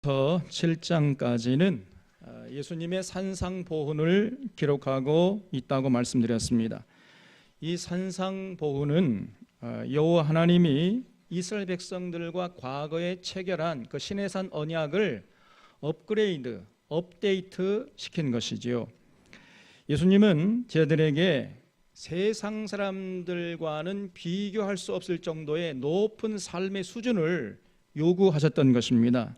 부터 7장까지는 예수님의 산상보훈을 기록하고 있다고 말씀드렸습니다. 이 산상보훈은 여호와 하나님이 이스라엘 백성들과 과거에 체결한 그 시내산 언약을 업데이트 시킨 것이지요. 예수님은 저희들에게 세상 사람들과는 비교할 수 없을 정도의 높은 삶의 수준을 요구하셨던 것입니다.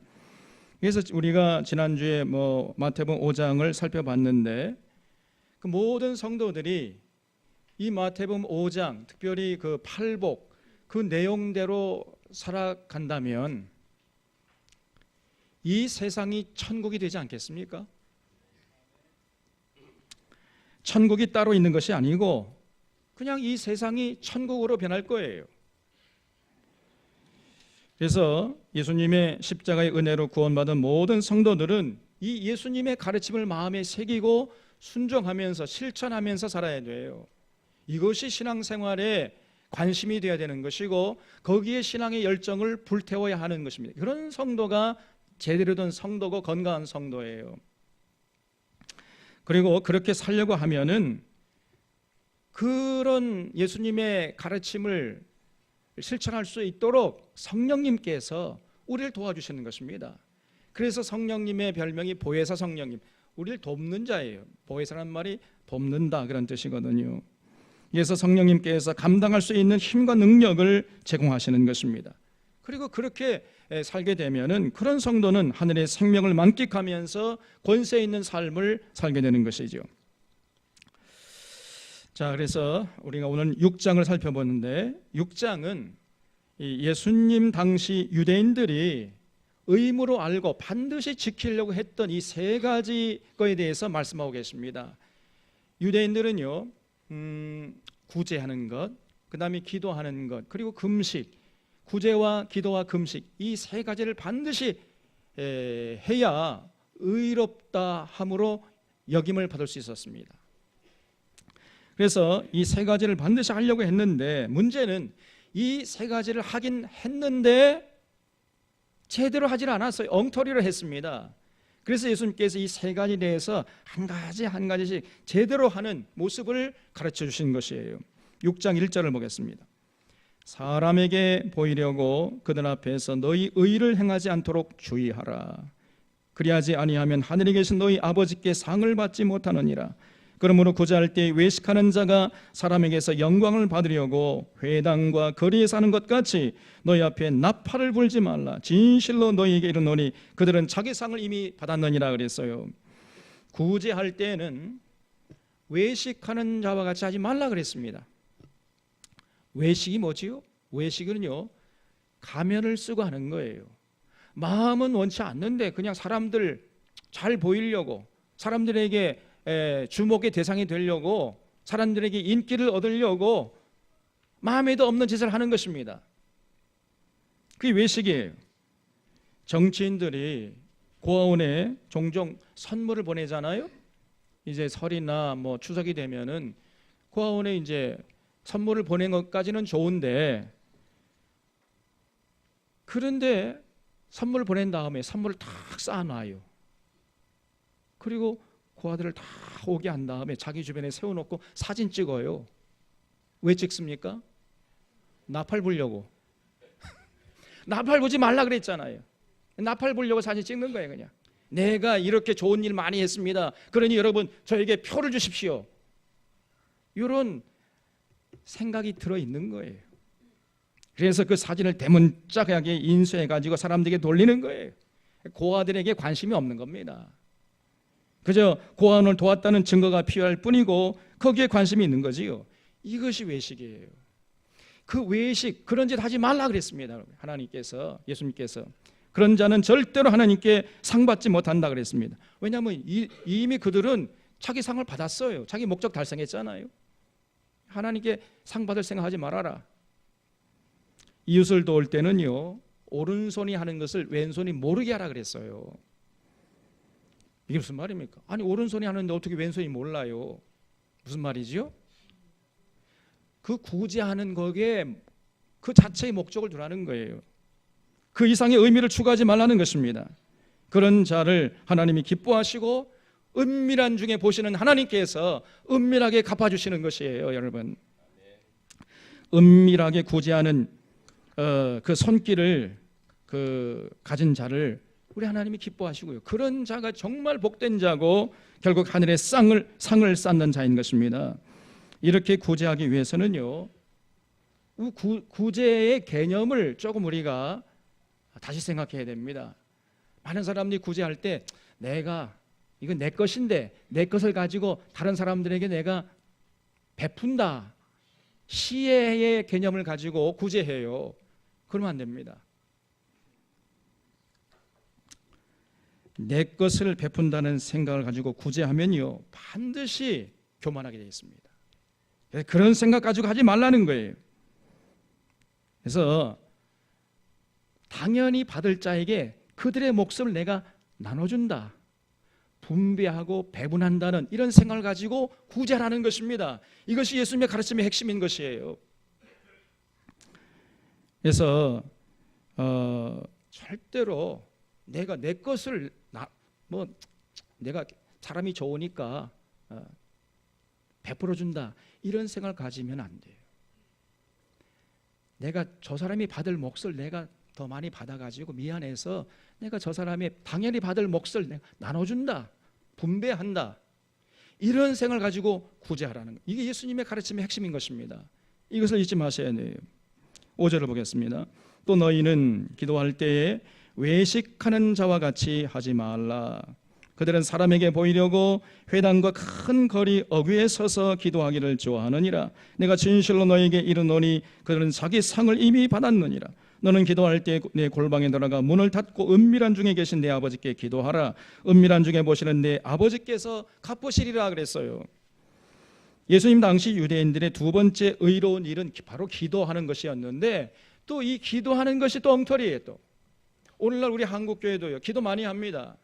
그래서 우리가 지난주에 마태복음 5장을 살펴봤는데 그 모든 성도들이 이 마태복음 5장, 특별히 그 팔복 그 내용대로 살아간다면 이 세상이 천국이 되지 않겠습니까? 천국이 따로 있는 것이 아니고 그냥 이 세상이 천국으로 변할 거예요. 그래서 예수님의 십자가의 은혜로 구원받은 모든 성도들은 이 예수님의 가르침을 마음에 새기고 순종하면서 실천하면서 살아야 돼요. 이것이 신앙생활에 관심이 되어야 되는 것이고 거기에 신앙의 열정을 불태워야 하는 것입니다. 그런 성도가 제대로 된 성도고 건강한 성도예요. 그리고 그렇게 살려고 하면은 그런 예수님의 가르침을 실천할 수 있도록 성령님께서 우리를 도와주시는 것입니다. 그래서 성령님의 별명이 보혜사 성령님, 우리를 돕는 자예요. 보혜사라는 말이 돕는다 그런 뜻이거든요. 그래서 성령님께서 감당할 수 있는 힘과 능력을 제공하시는 것입니다. 그리고 그렇게 살게 되면은 그런 성도는 하늘의 생명을 만끽하면서 권세 있는 삶을 살게 되는 것이죠. 자, 그래서 우리가 오늘 6장을 살펴보는데 6장은 예수님 당시 유대인들이 의무로 알고 반드시 지키려고 했던 이 세 가지 거에 대해서 말씀하고 계십니다. 유대인들은요, 구제하는 것, 그 다음에 기도하는 것, 그리고 금식, 구제와 기도와 금식 이 세 가지를 반드시 해야 의롭다 함으로 여김을 받을 수 있었습니다. 그래서 이 세 가지를 반드시 하려고 했는데 문제는 이 세 가지를 하긴 했는데 제대로 하질 않았어요. 엉터리로 했습니다. 그래서 예수님께서 이 세 가지에 대해서 한 가지씩 제대로 하는 모습을 가르쳐 주신 것이에요. 6장 1절을 보겠습니다. 사람에게 보이려고 그들 앞에서 너희 의를 행하지 않도록 주의하라. 그리하지 아니하면 하늘에 계신 너희 아버지께 상을 받지 못하느니라. 그러므로 구제할 때 외식하는 자가 사람에게서 영광을 받으려고 회당과 거리에 사는 것 같이 너희 앞에 나팔을 불지 말라. 진실로 너희에게 이르노니 그들은 자기 상을 이미 받았느니라 그랬어요. 구제할 때는 외식하는 자와 같이 하지 말라 그랬습니다. 외식이 뭐지요? 외식은요, 가면을 쓰고 하는 거예요. 마음은 원치 않는데 그냥 사람들 잘 보이려고, 사람들에게 주목의 대상이 되려고, 사람들에게 인기를 얻으려고 마음에도 없는 짓을 하는 것입니다. 그게 외식이에요. 정치인들이 고아원에 종종 선물을 보내잖아요. 이제 설이나 추석이 되면은 고아원에 이제 선물을 보낸 것까지는 좋은데, 그런데 선물을 보낸 다음에 선물을 탁 쌓아놔요. 그리고 고아들을 다 오게 한 다음에 자기 주변에 세워놓고 사진 찍어요. 왜 찍습니까? 나팔 불려고. 나팔 보지 말라 그랬잖아요. 나팔 불려고 사진 찍는 거예요. 그냥 내가 이렇게 좋은 일 많이 했습니다, 그러니 여러분 저에게 표를 주십시오, 이런 생각이 들어있는 거예요. 그래서 그 사진을 대문짝하게 인쇄해가지고 사람들에게 돌리는 거예요. 고아들에게 관심이 없는 겁니다. 그저 고아원을 도왔다는 증거가 필요할 뿐이고 거기에 관심이 있는 거지요. 이것이 외식이에요. 그 외식, 그런 짓 하지 말라 그랬습니다. 하나님께서, 예수님께서 그런 자는 절대로 하나님께 상 받지 못한다 그랬습니다. 왜냐하면 이미 그들은 자기 상을 받았어요. 자기 목적 달성했잖아요. 하나님께 상 받을 생각하지 말아라. 이웃을 도울 때는요, 오른손이 하는 것을 왼손이 모르게 하라 그랬어요. 이게 무슨 말입니까? 아니, 오른손이 하는데 어떻게 왼손이 몰라요? 무슨 말이지요? 그 구제하는 거기에 그 자체의 목적을 두라는 거예요. 그 이상의 의미를 추가하지 말라는 것입니다. 그런 자를 하나님이 기뻐하시고 은밀한 중에 보시는 하나님께서 은밀하게 갚아주시는 것이에요. 여러분, 은밀하게 구제하는 그 손길을 가진 자를 우리 하나님이 기뻐하시고요, 그런 자가 정말 복된 자고 결국 하늘의 상을 쌓는 자인 것입니다. 이렇게 구제하기 위해서는요, 구제의 개념을 조금 우리가 다시 생각해야 됩니다. 많은 사람들이 구제할 때 이건 내 것인데 내 것을 가지고 다른 사람들에게 내가 베푼다, 시혜의 개념을 가지고 구제해요. 그러면 안 됩니다. 내 것을 베푼다는 생각을 가지고 구제하면요, 반드시 교만하게 되어 있습니다. 그런 생각 가지고 하지 말라는 거예요. 그래서 당연히 받을 자에게 그들의 몫을 내가 나눠준다, 분배하고 배분한다는 이런 생각을 가지고 구제하라는 것입니다. 이것이 예수님의 가르침의 핵심인 것이에요. 그래서 절대로 내가 내 것을 내가 사람이 좋으니까 베풀어준다, 이런 생각을 가지면 안 돼요. 내가 저 사람이 받을 몫을 내가 더 많이 받아가지고 미안해서 내가 저 사람이 당연히 받을 몫을 내가 나눠준다, 분배한다, 이런 생각을 가지고 구제하라는 것, 이게 예수님의 가르침의 핵심인 것입니다. 이것을 잊지 마셔야 돼요. 5절을 보겠습니다. 또 너희는 기도할 때에 외식하는 자와 같이 하지 말라. 그들은 사람에게 보이려고 회당과 큰 거리 어귀에 서서 기도하기를 좋아하느니라. 내가 진실로 너에게 이르노니 그들은 자기 상을 이미 받았느니라. 너는 기도할 때 내 골방에 들어가 문을 닫고 은밀한 중에 계신 내 아버지께 기도하라. 은밀한 중에 보시는 내 아버지께서 갚으시리라 그랬어요. 예수님 당시 유대인들의 두 번째 의로운 일은 바로 기도하는 것이었는데, 또 이 기도하는 것이 또 엉터리예요. 또 오늘날 우리 한국교회도요, 기도 많이 합니다.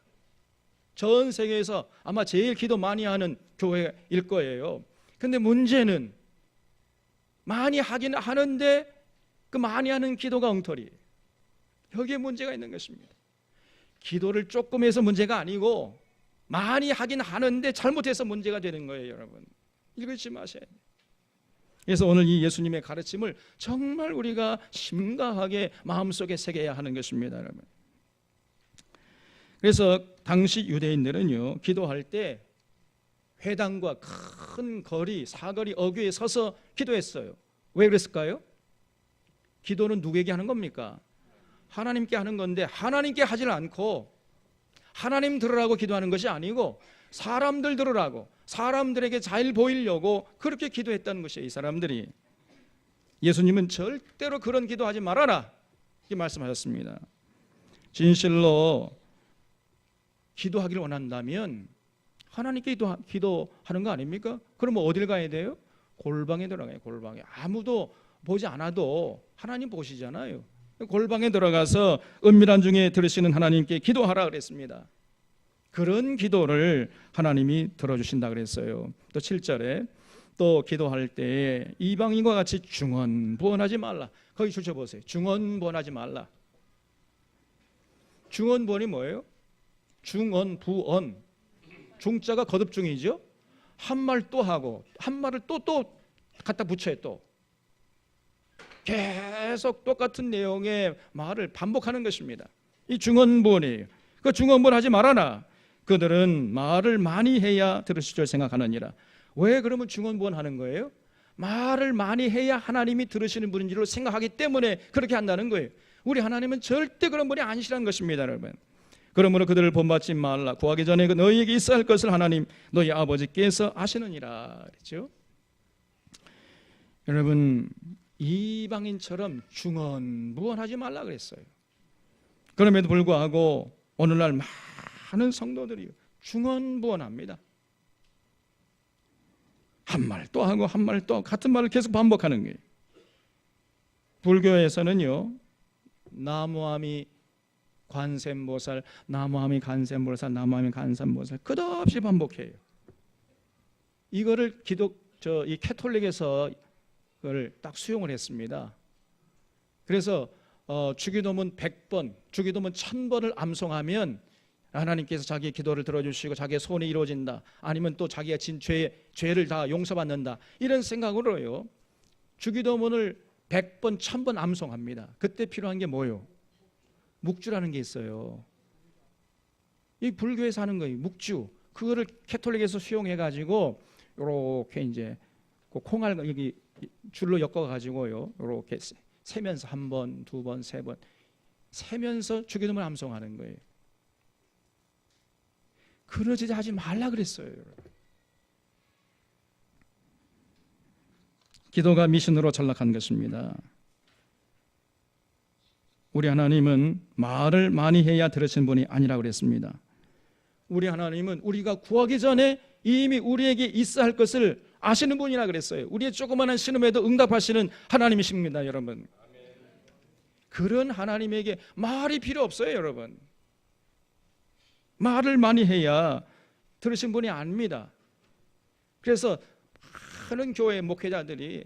전 세계에서 아마 제일 기도 많이 하는 교회일 거예요. 근데 문제는 많이 하긴 하는데 그 많이 하는 기도가 엉터리예요. 여기에 문제가 있는 것입니다. 기도를 조금 해서 문제가 아니고 많이 하긴 하는데 잘못해서 문제가 되는 거예요. 여러분, 읽지 마셔야 돼요. 그래서 오늘 이 예수님의 가르침을 정말 우리가 심각하게 마음속에 새겨야 하는 것입니다. 여러분, 그래서 당시 유대인들은요, 기도할 때 회당과 큰 거리, 사거리 어귀에 서서 기도했어요. 왜 그랬을까요? 기도는 누구에게 하는 겁니까? 하나님께 하는 건데, 하나님께 하질 않고 하나님 들으라고 기도하는 것이 아니고 사람들 들으라고, 사람들에게 잘 보이려고 그렇게 기도했다는 것이에요. 이 사람들이. 예수님은 절대로 그런 기도하지 말아라, 이렇게 말씀하셨습니다. 진실로 기도하기를 원한다면 하나님께 기도하는 거 아닙니까? 그럼 어딜 가야 돼요? 골방에 들어가요. 골방에. 아무도 보지 않아도 하나님 보시잖아요. 골방에 들어가서 은밀한 중에 들으시는 하나님께 기도하라 그랬습니다. 그런 기도를 하나님이 들어주신다 그랬어요. 또 7절에 또 기도할 때 이방인과 같이 중언부언하지 말라. 거기 줄쳐 보세요. 중언부언하지 말라. 중언부언이 뭐예요? 중언부언. 중자가 거듭중이죠. 한 말 또 하고 한 말을 또 갖다 붙여요. 또 계속 똑같은 내용의 말을 반복하는 것입니다. 이 중언부언이에요. 그 중언부언하지 말아라. 그들은 말을 많이 해야 들으실 줄 생각하느니라. 왜 그러면 중언부언하는 거예요? 말을 많이 해야 하나님이 들으시는 분인 줄 생각하기 때문에 그렇게 한다는 거예요. 우리 하나님은 절대 그런 분이 아니시라는 것입니다, 여러분. 그러므로 그들을 본받지 말라. 구하기 전에 너희에게 있어야 할 것을 하나님 너희 아버지께서 아시느니라 그랬죠. 여러분, 이방인처럼 중언부언하지 말라 그랬어요. 그럼에도 불구하고 오늘날 많은 성도들이 중언부언합니다. 한 말 또 하고 한 말 또 같은 말을 계속 반복하는 거예요. 불교에서는요, 나무아미 관세음보살, 나무아미 관세음보살, 나무아미 관세음보살 끝없이 반복해요. 이거를 이 캐톨릭에서 그걸 딱 수용을 했습니다. 그래서 주기도문 100번, 주기도문 1000번을 암송하면 하나님께서 자기의 기도를 들어주시고 자기의 소원이 이루어진다, 아니면 또 자기가 진 죄를 다 용서받는다, 이런 생각으로요 주기도문을 100번 1000번 암송합니다. 그때 필요한 게 뭐예요? 묵주라는 게 있어요. 이 불교에서 하는 거예요. 묵주. 그거를 캐톨릭에서 수용해 가지고 요렇게 이제 그 콩알 여기 줄로 엮어 가지고요 요렇게 세면서 한 번, 두 번, 세 번 세면서 주기도문을 암송하는 거예요. 그러지 하지 말라 그랬어요. 기도가 미신으로 전락한 것입니다. 우리 하나님은 말을 많이 해야 들으신 분이 아니라고 그랬습니다. 우리 하나님은 우리가 구하기 전에 이미 우리에게 있어야 할 것을 아시는 분이라 그랬어요. 우리의 조그마한 신음에도 응답하시는 하나님이십니다, 여러분. 그런 하나님에게 말이 필요 없어요, 여러분. 말을 많이 해야 들으신 분이 아닙니다. 그래서 많은 교회 목회자들이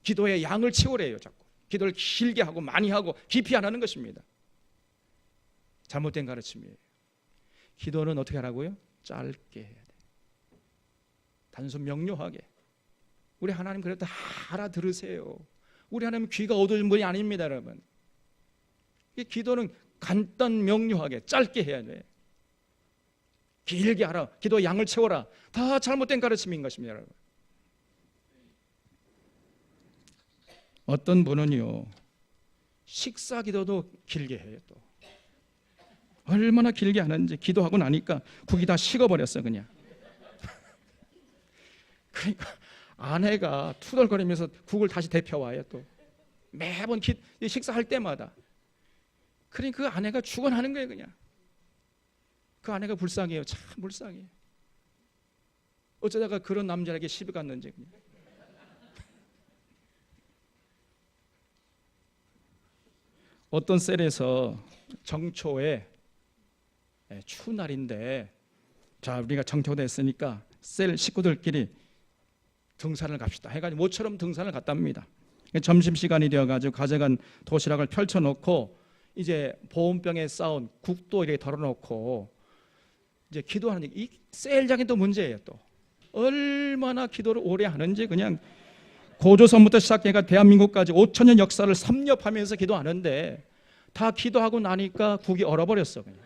기도의 양을 채우래요. 자꾸 기도를 길게 하고 많이 하고 깊이 안 하는 것입니다. 잘못된 가르침이에요. 기도는 어떻게 하라고요? 짧게 해야 돼. 단순 명료하게. 우리 하나님 그래도 다 알아들으세요. 우리 하나님 귀가 어두운 분이 아닙니다, 여러분. 이 기도는 간단 명료하게 짧게 해야 돼. 길게 하라, 기도 양을 채워라, 다 잘못된 가르침인 것입니다, 여러분. 어떤 분은요 식사 기도도 길게 해요. 또 얼마나 길게 하는지, 기도하고 나니까 국이 다 식어버렸어 그냥. 그러니까 아내가 투덜거리면서 국을 다시 데펴와요. 또 매번 식사할 때마다. 그러니까 그 아내가 죽어나는 거예요 그냥. 그 아내가 불쌍해요. 참 불쌍해요. 어쩌다가 그런 남자에게 시비 갔는지 그냥. 어떤 셀에서 정초에 추운 날인데, 자 우리가 정초됐으니까 셀 식구들끼리 등산을 갑시다 해가지고 모처럼 등산을 갔답니다. 점심시간이 되어가지고 가져간 도시락을 펼쳐놓고 이제 보온병에 쌓은 국도 이렇게 덜어놓고 이제 기도하는, 이 셀장이 또 문제예요. 또 얼마나 기도를 오래 하는지, 그냥 고조선부터 시작해가 대한민국까지 5000년 역사를 섭렵하면서 기도하는데 다 기도하고 나니까 국이 얼어버렸어 그냥.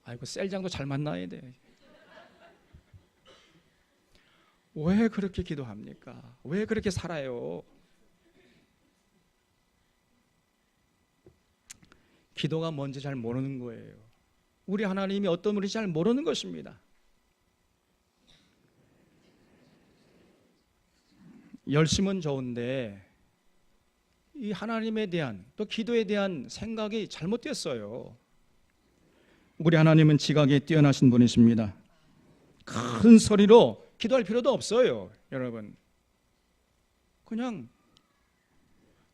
아이고 셀장도 잘 만나야 돼. 왜 그렇게 기도합니까? 왜 그렇게 살아요? 기도가 뭔지 잘 모르는 거예요. 우리 하나님이 어떤 분인지 잘 모르는 것입니다. 열심은 좋은데 이 하나님에 대한, 또 기도에 대한 생각이 잘못됐어요. 우리 하나님은 지각에 뛰어나신 분이십니다. 큰 소리로 기도할 필요도 없어요, 여러분. 그냥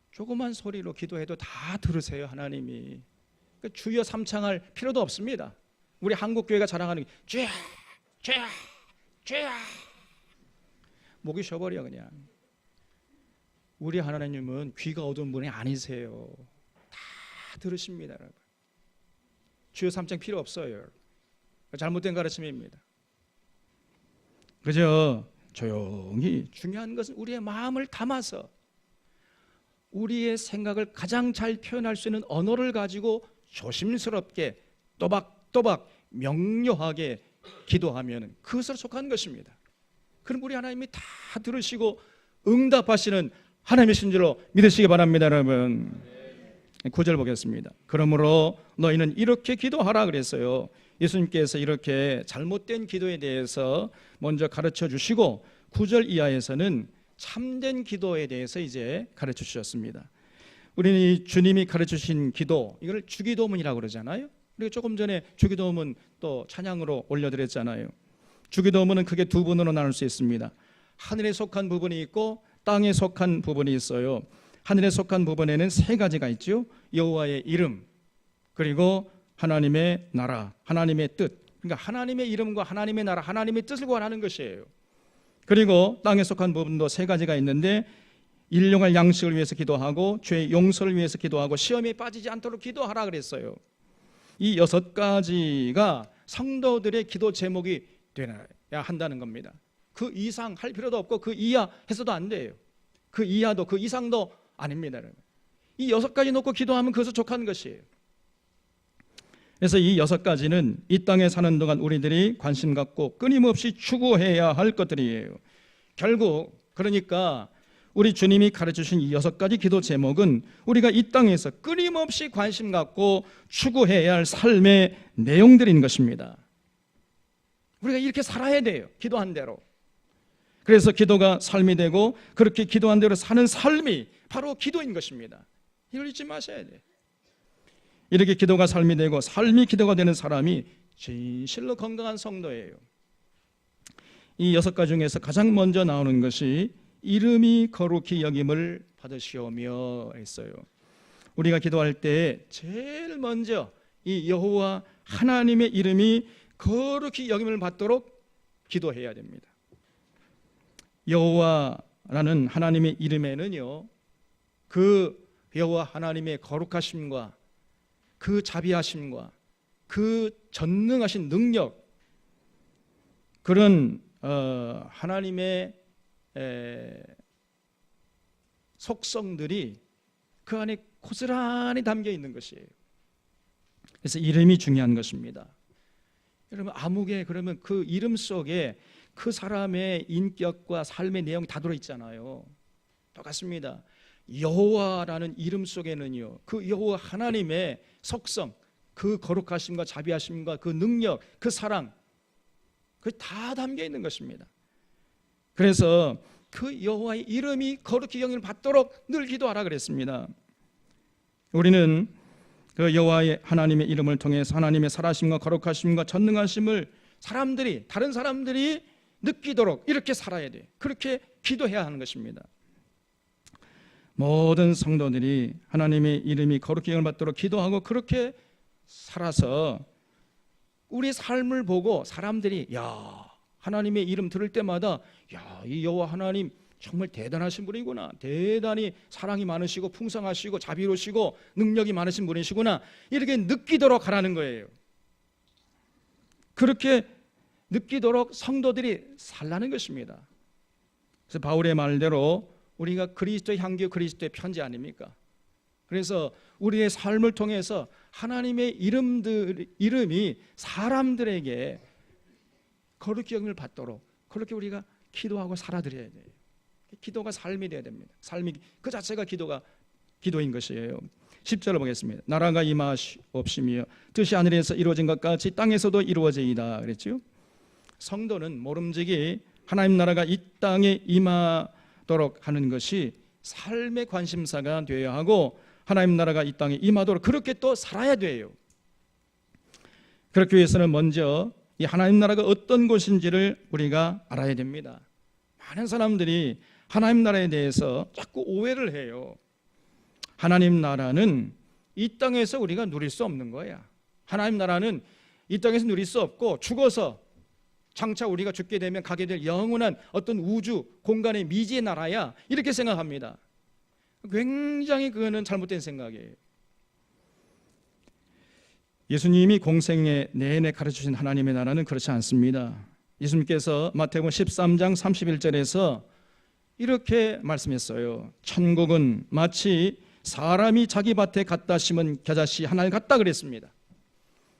조그만 소리로 기도해도 다 들으세요, 하나님이. 그러니까 주여 삼창할 필요도 없습니다. 우리 한국 교회가 자랑하는 게 주여, 주여, 주여. 목이 쉬어버려 그냥. 우리 하나님은 귀가 어두운 분이 아니세요. 다 들으십니다, 여러분. 주여 삼창 필요 없어요. 잘못된 가르침입니다. 그저 조용히, 중요한 것은 우리의 마음을 담아서 우리의 생각을 가장 잘 표현할 수 있는 언어를 가지고 조심스럽게 또박또박 명료하게 기도하면 그것을 속한 것입니다. 그럼 우리 하나님이 다 들으시고 응답하시는 하나님이신 줄로 믿으시기 바랍니다, 여러분. 9절 보겠습니다. 그러므로 너희는 이렇게 기도하라 그랬어요. 예수님께서 이렇게 잘못된 기도에 대해서 먼저 가르쳐 주시고 9절 이하에서는 참된 기도에 대해서 이제 가르쳐 주셨습니다. 우리는 주님이 가르쳐 주신 기도, 이걸 주기도문이라고 그러잖아요. 그리고 조금 전에 주기도문 또 찬양으로 올려드렸잖아요. 주기도문은 크게 두 부분으로 나눌 수 있습니다. 하늘에 속한 부분이 있고 땅에 속한 부분이 있어요. 하늘에 속한 부분에는 세 가지가 있죠. 여호와의 이름, 그리고 하나님의 나라, 하나님의 뜻. 그러니까 하나님의 이름과 하나님의 나라, 하나님의 뜻을 구하는 것이에요. 그리고 땅에 속한 부분도 세 가지가 있는데 일용할 양식을 위해서 기도하고 죄의 용서를 위해서 기도하고 시험에 빠지지 않도록 기도하라 그랬어요. 이 6가지가 성도들의 기도 제목이 되어야 한다는 겁니다. 그 이상 할 필요도 없고 그 이하 해서도 안 돼요. 그 이하도 그 이상도 아닙니다. 이 6가지 놓고 기도하면 그것은 족한 것이에요. 그래서 이 6가지는 이 땅에 사는 동안 우리들이 관심 갖고 끊임없이 추구해야 할 것들이에요. 결국 그러니까 우리 주님이 가르쳐주신 이 6가지 기도 제목은 우리가 이 땅에서 끊임없이 관심 갖고 추구해야 할 삶의 내용들인 것입니다. 우리가 이렇게 살아야 돼요. 기도한 대로. 그래서 기도가 삶이 되고 그렇게 기도한 대로 사는 삶이 바로 기도인 것입니다. 이걸 잊지 마셔야 돼요. 이렇게 기도가 삶이 되고 삶이 기도가 되는 사람이 진실로 건강한 성도예요. 이 6가지 중에서 가장 먼저 나오는 것이 이름이 거룩히 여김을 받으시오며 했어요. 우리가 기도할 때 제일 먼저 이 여호와 하나님의 이름이 거룩히 여김을 받도록 기도해야 됩니다. 여호와라는 하나님의 이름에는요, 그 여호와 하나님의 거룩하심과 그 자비하심과 그 전능하신 능력, 그런 하나님의 속성들이 그 안에 고스란히 담겨 있는 것이에요. 그래서 이름이 중요한 것입니다. 여러분, 아무개 그러면 그 이름 속에 그 사람의 인격과 삶의 내용이 다 들어있잖아요. 똑같습니다. 여호와라는 이름 속에는요, 그 여호와 하나님의 속성, 그 거룩하심과 자비하심과 그 능력, 그 사랑, 그게 다 담겨 있는 것입니다. 그래서 그 여호와의 이름이 거룩히 여김을 받도록 늘 기도하라 그랬습니다. 우리는 그 여호와의 하나님의 이름을 통해서 하나님의 살아심과 거룩하심과 전능하심을 다른 사람들이 느끼도록 이렇게 살아야 돼. 그렇게 기도해야 하는 것입니다. 모든 성도들이 하나님의 이름이 거룩히 여김을 받도록 기도하고 그렇게 살아서 우리 삶을 보고 사람들이 하나님의 이름 들을 때마다 이 여호와 하나님 정말 대단하신 분이구나, 대단히 사랑이 많으시고 풍성하시고 자비로우시고 능력이 많으신 분이시구나, 이렇게 느끼도록 하라는 거예요. 그렇게 느끼도록 성도들이 살라는 것입니다. 그래서 바울의 말대로 우리가 그리스도의 향기, 그리스도의 편지 아닙니까? 그래서 우리의 삶을 통해서 하나님의 이름이 사람들에게 거룩히 여김을 받도록 그렇게 우리가 기도하고 살아드려야 돼요. 기도가 삶이 되어야 됩니다. 삶이 그 자체가 기도인 것이에요. 10절을 보겠습니다. 나라가 임하옵시며 뜻이 하늘에서 이루어진 것 같이 땅에서도 이루어지이다 그랬죠. 성도는 모름지기 하나님 나라가 이 땅에 임하도록 하는 것이 삶의 관심사가 되어야 하고 하나님 나라가 이 땅에 임하도록 그렇게 또 살아야 돼요. 그렇기 위해서는 먼저 이 하나님 나라가 어떤 곳인지를 우리가 알아야 됩니다. 많은 사람들이 하나님 나라에 대해서 자꾸 오해를 해요. 하나님 나라는 이 땅에서 우리가 누릴 수 없는 거야. 하나님 나라는 이 땅에서 누릴 수 없고 죽어서 장차 우리가 죽게 되면 가게 될 영원한 어떤 우주 공간의 미지의 나라야, 이렇게 생각합니다. 굉장히 그거는 잘못된 생각이에요. 예수님이 공생애 내내 가르치신 하나님의 나라는 그렇지 않습니다. 예수님께서 마태복음 13장 31절에서 이렇게 말씀했어요. 천국은 마치 사람이 자기 밭에 갖다 심은 겨자씨 하나를 같다 그랬습니다.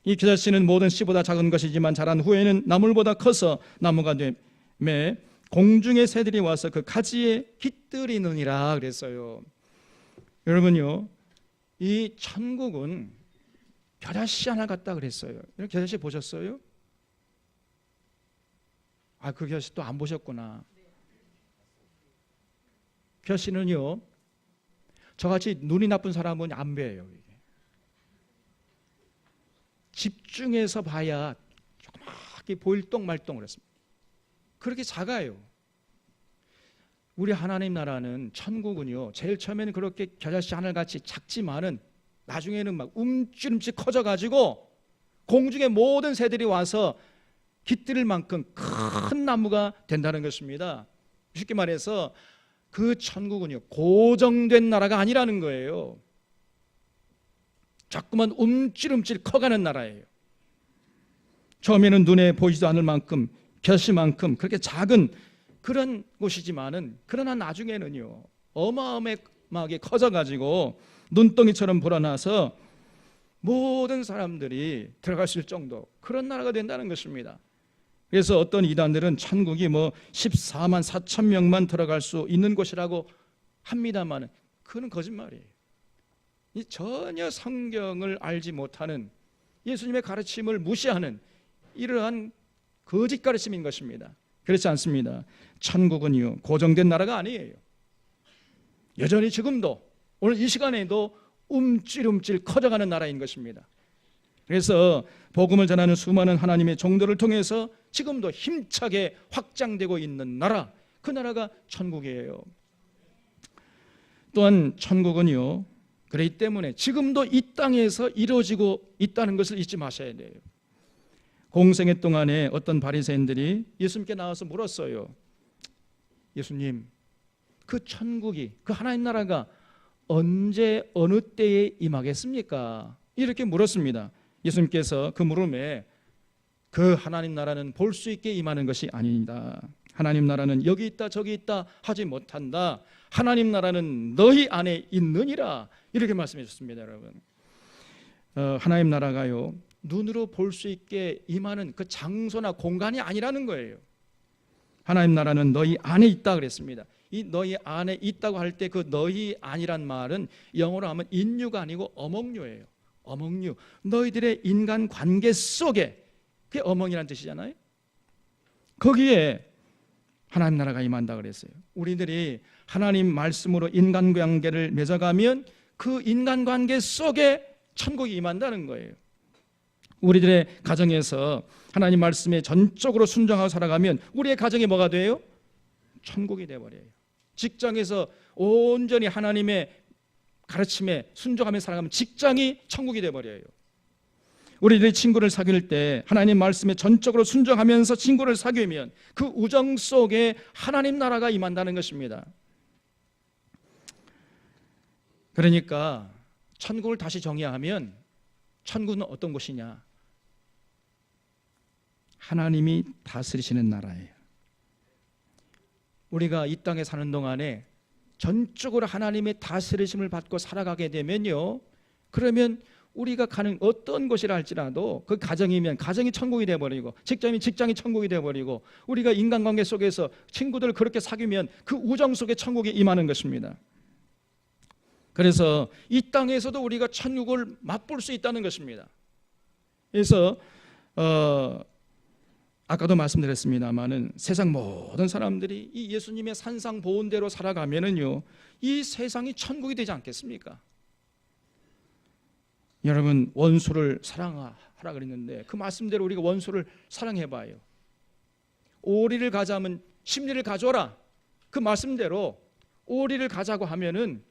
이 겨자씨는 모든 씨보다 작은 것이지만 자란 후에는 나물보다 커서 나무가 되매 공중의 새들이 와서 그 가지에 깃들이느니라 그랬어요. 여러분요, 이 천국은 겨자씨 하나 같다 그랬어요. 이런 겨자씨 보셨어요? 그 겨자씨 또 안 보셨구나. 겨자씨는요, 저같이 눈이 나쁜 사람은 안 보여요. 집중해서 봐야 조그맣게 보일 똥말똥 그랬습니다. 그렇게 작아요. 우리 하나님 나라는 천국은요, 제일 처음에는 그렇게 겨자씨 하늘같이 작지만은 나중에는 막 움찔움찔 커져가지고 공중의 모든 새들이 와서 깃들 만큼 큰 나무가 된다는 것입니다. 쉽게 말해서 그 천국은요, 고정된 나라가 아니라는 거예요. 자꾸만 움찔움찔 커가는 나라예요. 처음에는 눈에 보이지도 않을 만큼, 벼씨만큼 그렇게 작은 그런 곳이지만은, 그러나 나중에는요, 어마어마하게 커져가지고 눈덩이처럼 불어나서 모든 사람들이 들어갈 수 있을 정도, 그런 나라가 된다는 것입니다. 그래서 어떤 이단들은 천국이 14만 4천 명만 들어갈 수 있는 곳이라고 합니다만, 그건 거짓말이에요. 전혀 성경을 알지 못하는, 예수님의 가르침을 무시하는 이러한 거짓 가르침인 것입니다. 그렇지 않습니다. 천국은요, 고정된 나라가 아니에요. 여전히 지금도, 오늘 이 시간에도 움찔움찔 커져가는 나라인 것입니다. 그래서 복음을 전하는 수많은 하나님의 종들을 통해서 지금도 힘차게 확장되고 있는 나라, 그 나라가 천국이에요. 또한 천국은요, 그렇기 때문에 지금도 이 땅에서 이루어지고 있다는 것을 잊지 마셔야 돼요. 공생애 동안에 어떤 바리새인들이 예수님께 나와서 물었어요. 예수님, 그 천국이, 그 하나님 나라가 언제 어느 때에 임하겠습니까? 이렇게 물었습니다. 예수님께서 그 물음에 그 하나님 나라는 볼 수 있게 임하는 것이 아니다. 하나님 나라는 여기 있다 저기 있다 하지 못한다. 하나님 나라는 너희 안에 있느니라. 이렇게 말씀해 주셨습니다. 여러분, 하나님 나라가요, 눈으로 볼 수 있게 임하는 그 장소나 공간이 아니라는 거예요. 하나님 나라는 너희 안에 있다 그랬습니다. 이 너희 안에 있다고 할 때 그 너희 안이란 말은 영어로 하면 인유가 아니고 어몽류예요. 어몽류, 너희들의 인간 관계 속에, 그게 어몽이란 뜻이잖아요. 거기에 하나님 나라가 임한다 그랬어요. 우리들이 하나님 말씀으로 인간관계를 맺어가면 그 인간관계 속에 천국이 임한다는 거예요. 우리들의 가정에서 하나님 말씀에 전적으로 순종하고 살아가면 우리의 가정이 뭐가 돼요? 천국이 되어버려요. 직장에서 온전히 하나님의 가르침에 순종하며 살아가면 직장이 천국이 되어버려요. 우리들이 친구를 사귈 때 하나님 말씀에 전적으로 순종하면서 친구를 사귀면 그 우정 속에 하나님 나라가 임한다는 것입니다. 그러니까 천국을 다시 정의하면, 천국은 어떤 곳이냐? 하나님이 다스리시는 나라예요. 우리가 이 땅에 사는 동안에 전적으로 하나님의 다스리심을 받고 살아가게 되면요, 그러면 우리가 가는 어떤 곳이라 할지라도 그 가정이면 가정이 천국이 되어버리고, 직장이면 직장이 천국이 되어버리고, 우리가 인간관계 속에서 친구들을 그렇게 사귀면 그 우정 속에 천국이 임하는 것입니다. 그래서 이 땅에서도 우리가 천국을 맛볼 수 있다는 것입니다. 그래서 아까도 말씀드렸습니다마는 세상 모든 사람들이 이 예수님의 산상보훈대로 살아가면은요, 이 세상이 천국이 되지 않겠습니까? 여러분, 원수를 사랑하라 그랬는데 그 말씀대로 우리가 원수를 사랑해봐요. 오리를 가자면 심리를 가져라, 그 말씀대로 오리를 가자고 하면은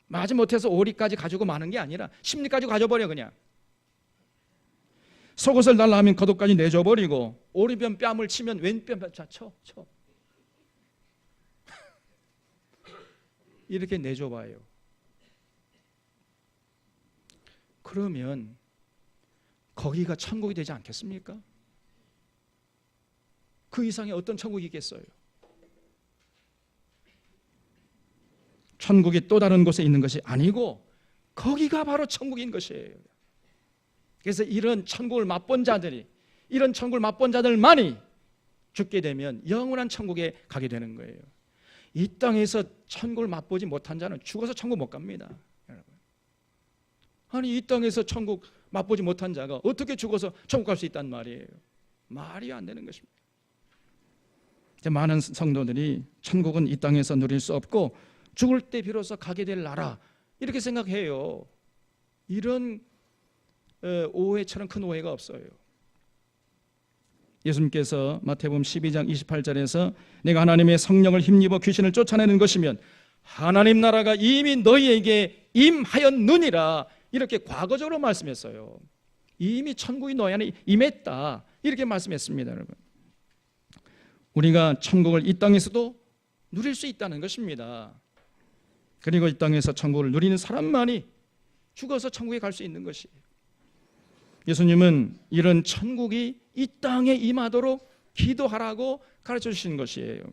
마지못해서 오리까지 가지고 마는 게 아니라 심리까지 가져버려. 그냥 속옷을 달라 하면 겉옷까지 내줘버리고, 오리변 뺨을 치면 왼뺨 쳐 이렇게 내줘봐요. 그러면 거기가 천국이 되지 않겠습니까? 그 이상의 어떤 천국이 있겠어요? 천국이 또 다른 곳에 있는 것이 아니고 거기가 바로 천국인 것이에요. 그래서 이런 천국을 맛본 자들이, 이런 천국을 맛본 자들만이 죽게 되면 영원한 천국에 가게 되는 거예요. 이 땅에서 천국을 맛보지 못한 자는 죽어서 천국 못 갑니다. 여러분, 아니 이 땅에서 천국 맛보지 못한 자가 어떻게 죽어서 천국 갈 수 있단 말이에요? 말이 안 되는 것입니다. 많은 성도들이 천국은 이 땅에서 누릴 수 없고 죽을 때 비로소 가게 될 나라, 이렇게 생각해요. 이런 오해처럼 큰 오해가 없어요. 예수님께서 마태복음 12장 28절에서 내가 하나님의 성령을 힘입어 귀신을 쫓아내는 것이면 하나님 나라가 이미 너희에게 임하였느니라, 이렇게 과거적으로 말씀했어요. 이미 천국이 너희 안에 임했다. 이렇게 말씀했습니다. 여러분, 우리가 천국을 이 땅에서도 누릴 수 있다는 것입니다. 그리고 이 땅에서 천국을 누리는 사람만이 죽어서 천국에 갈 수 있는 것이에요. 예수님은 이런 천국이 이 땅에 임하도록 기도하라고 가르쳐 주신 것이에요.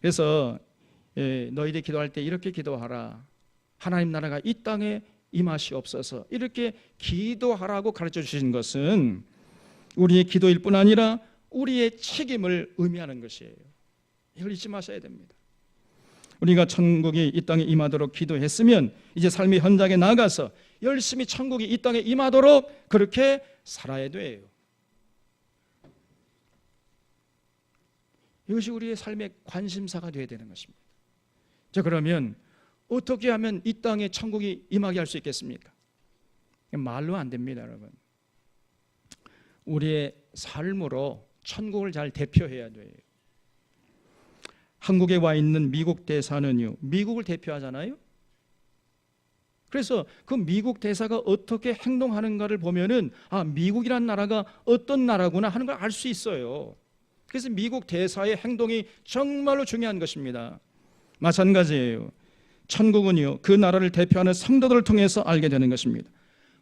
그래서 너희들이 기도할 때 이렇게 기도하라. 하나님 나라가 이 땅에 임하시옵소서. 이렇게 기도하라고 가르쳐 주신 것은 우리의 기도일 뿐 아니라 우리의 책임을 의미하는 것이에요. 이걸 잊지 마셔야 됩니다. 우리가 천국이 이 땅에 임하도록 기도했으면 이제 삶의 현장에 나가서 열심히 천국이 이 땅에 임하도록 그렇게 살아야 돼요. 이것이 우리의 삶의 관심사가 되어야 되는 것입니다. 자, 그러면 어떻게 하면 이 땅에 천국이 임하게 할 수 있겠습니까? 말로 안 됩니다, 여러분. 우리의 삶으로 천국을 잘 대표해야 돼요. 한국에 와 있는 미국 대사는요, 미국을 대표하잖아요. 그래서 그 미국 대사가 어떻게 행동하는가를 보면은 미국이란 나라가 어떤 나라구나 하는 걸 알 수 있어요. 그래서 미국 대사의 행동이 정말로 중요한 것입니다. 마찬가지예요. 천국은요, 그 나라를 대표하는 성도들을 통해서 알게 되는 것입니다.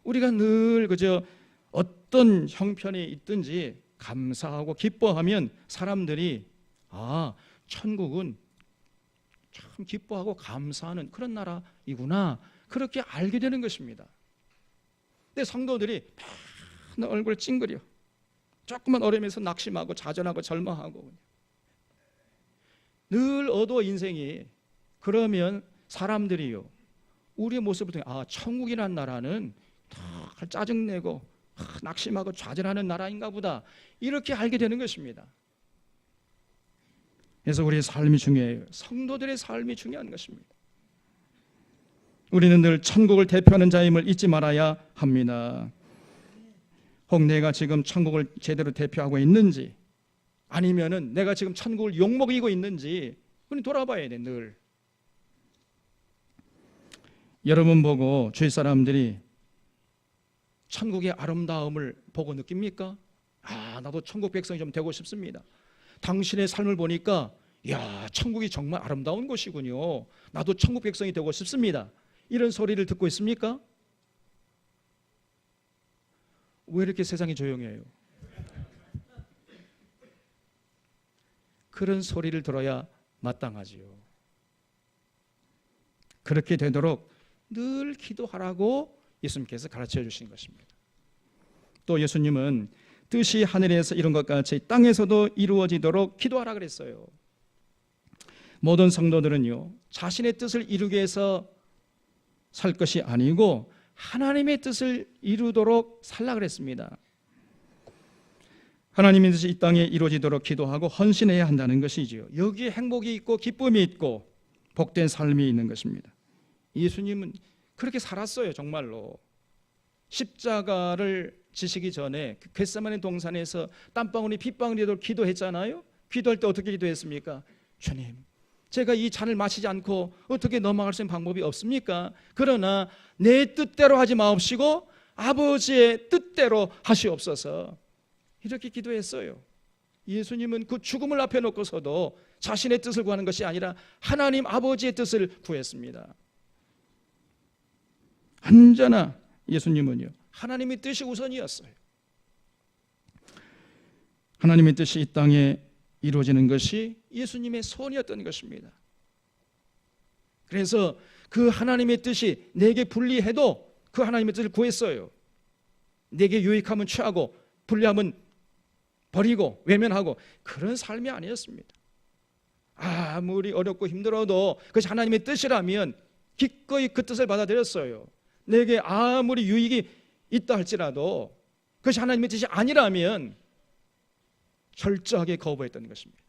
우리가 늘 그저 어떤 형편이 있든지 감사하고 기뻐하면 사람들이 천국은 참 기뻐하고 감사하는 그런 나라이구나, 그렇게 알게 되는 것입니다. 근데 성도들이 맨날 얼굴 찡그려, 조금만 어려면서 낙심하고 좌절하고 절망하고, 늘 어두워 인생이. 그러면 사람들이요, 우리의 모습을 통해 천국이라는 나라는 다 짜증내고 낙심하고 좌절하는 나라인가 보다, 이렇게 알게 되는 것입니다. 그래서 우리의 삶이 중요해요. 성도들의 삶이 중요한 것입니다. 우리는 늘 천국을 대표하는 자임을 잊지 말아야 합니다. 혹 내가 지금 천국을 제대로 대표하고 있는지, 아니면은 내가 지금 천국을 욕먹이고 있는지 그건 돌아봐야 돼. 늘 여러분 보고 주위 사람들이 천국의 아름다움을 보고 느낍니까? 나도 천국 백성이 좀 되고 싶습니다. 당신의 삶을 보니까 천국이 정말 아름다운 곳이군요. 나도 천국 백성이 되고 싶습니다. 이런 소리를 듣고 있습니까? 왜 이렇게 세상이 조용해요? 그런 소리를 들어야 마땅하지요. 그렇게 되도록 늘 기도하라고 예수님께서 가르쳐 주신 것입니다. 또 예수님은 뜻이 하늘에서 이룬 것 같이 땅에서도 이루어지도록 기도하라 그랬어요. 모든 성도들은요, 자신의 뜻을 이루기 위해서 살 것이 아니고 하나님의 뜻을 이루도록 살라 그랬습니다. 하나님의 뜻이 이 땅에 이루어지도록 기도하고 헌신해야 한다는 것이지요. 여기에 행복이 있고 기쁨이 있고 복된 삶이 있는 것입니다. 예수님은 그렇게 살았어요. 정말로 십자가를 지시기 전에 겟세마네 동산에서 땀방울이 핏방울이 되도록 기도했잖아요. 기도할 때 어떻게 기도했습니까? 주님, 제가 이 잔을 마시지 않고 어떻게 넘어갈 수 있는 방법이 없습니까? 그러나 내 뜻대로 하지 마옵시고 아버지의 뜻대로 하시옵소서. 이렇게 기도했어요. 예수님은 그 죽음을 앞에 놓고서도 자신의 뜻을 구하는 것이 아니라 하나님 아버지의 뜻을 구했습니다. 언제나 예수님은요, 하나님의 뜻이 우선이었어요. 하나님의 뜻이 이 땅에 이루어지는 것이 예수님의 소원이었던 것입니다. 그래서 그 하나님의 뜻이 내게 불리해도 그 하나님의 뜻을 구했어요. 내게 유익하면 취하고 불리하면 버리고 외면하고, 그런 삶이 아니었습니다. 아무리 어렵고 힘들어도 그것이 하나님의 뜻이라면 기꺼이 그 뜻을 받아들였어요. 내게 아무리 유익이 있다 할지라도 그것이 하나님의 뜻이 아니라면 철저하게 거부했던 것입니다.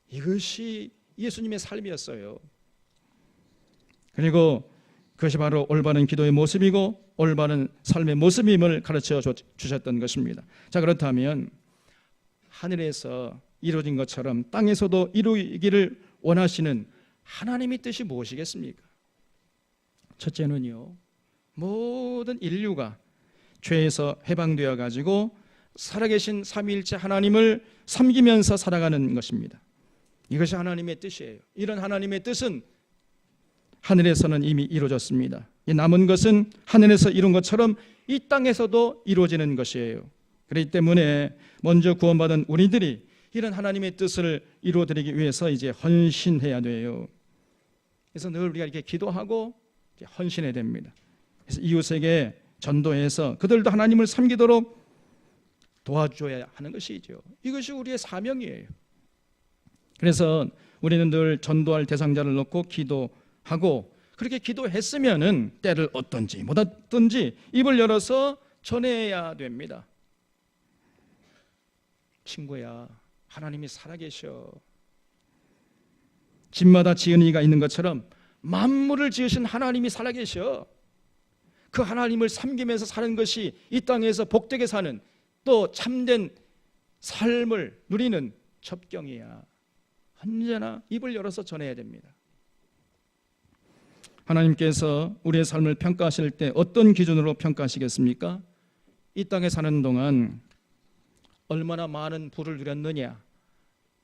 이것이 예수님의 삶이었어요. 그리고 그것이 바로 올바른 기도의 모습이고 올바른 삶의 모습임을 가르쳐 주셨던 것입니다. 자, 그렇다면 하늘에서 이루어진 것처럼 땅에서도 이루기를 원하시는 하나님의 뜻이 무엇이겠습니까? 첫째는요, 모든 인류가 죄에서 해방되어 가지고 살아계신 삼위일체 하나님을 섬기면서 살아가는 것입니다. 이것이 하나님의 뜻이에요. 이런 하나님의 뜻은 하늘에서는 이미 이루어졌습니다. 이 남은 것은 하늘에서 이룬 것처럼 이 땅에서도 이루어지는 것이에요. 그렇기 때문에 먼저 구원받은 우리들이 이런 하나님의 뜻을 이루어드리기 위해서 이제 헌신해야 돼요. 그래서 늘 우리가 이렇게 기도하고 헌신해야 됩니다. 그래서 이웃에게 전도해서 그들도 하나님을 섬기도록 도와줘야 하는 것이죠. 이것이 우리의 사명이에요. 그래서 우리는 늘 전도할 대상자를 놓고 기도하고, 그렇게 기도했으면은 때를 얻든지 못 얻든지 입을 열어서 전해야 됩니다. 친구야, 하나님이 살아계셔. 집마다 지은이가 있는 것처럼 만물을 지으신 하나님이 살아계셔. 그 하나님을 섬기면서 사는 것이 이 땅에서 복되게 사는, 또 참된 삶을 누리는 첩경이야. 언제나 입을 열어서 전해야 됩니다. 하나님께서 우리의 삶을 평가하실 때 어떤 기준으로 평가하시겠습니까? 이 땅에 사는 동안 얼마나 많은 부를 누렸느냐,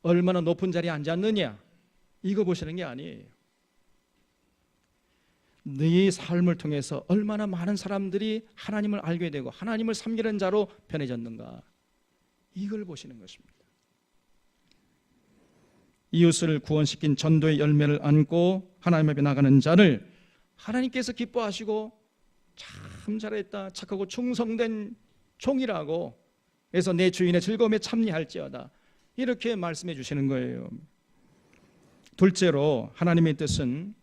얼마나 높은 자리에 앉았느냐, 이거 보시는 게 아니에요. 네 삶을 통해서 얼마나 많은 사람들이 하나님을 알게 되고 하나님을 섬기는 자로 변해졌는가, 이걸 보시는 것입니다. 이웃을 구원시킨 전도의 열매를 안고 하나님 앞에 나가는 자를 하나님께서 기뻐하시고 참 잘했다, 착하고 충성된 종이라고 해서 내 주인의 즐거움에 참여할지어다, 이렇게 말씀해 주시는 거예요. 둘째로 하나님의 뜻은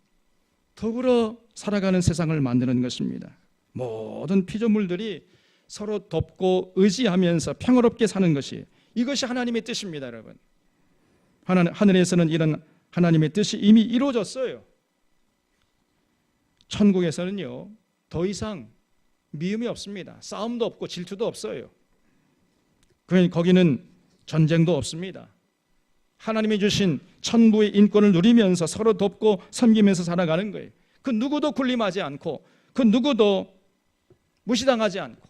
더불어 살아가는 세상을 만드는 것입니다. 모든 피조물들이 서로 돕고 의지하면서 평화롭게 사는 것이, 이것이 하나님의 뜻입니다. 여러분, 하늘에서는 이런 하나님의 뜻이 이미 이루어졌어요. 천국에서는요, 더 이상 미움이 없습니다. 싸움도 없고 질투도 없어요. 거기는 전쟁도 없습니다. 하나님이 주신 천부의 인권을 누리면서 서로 돕고 섬기면서 살아가는 거예요. 그 누구도 군림하지 않고, 그 누구도 무시당하지 않고,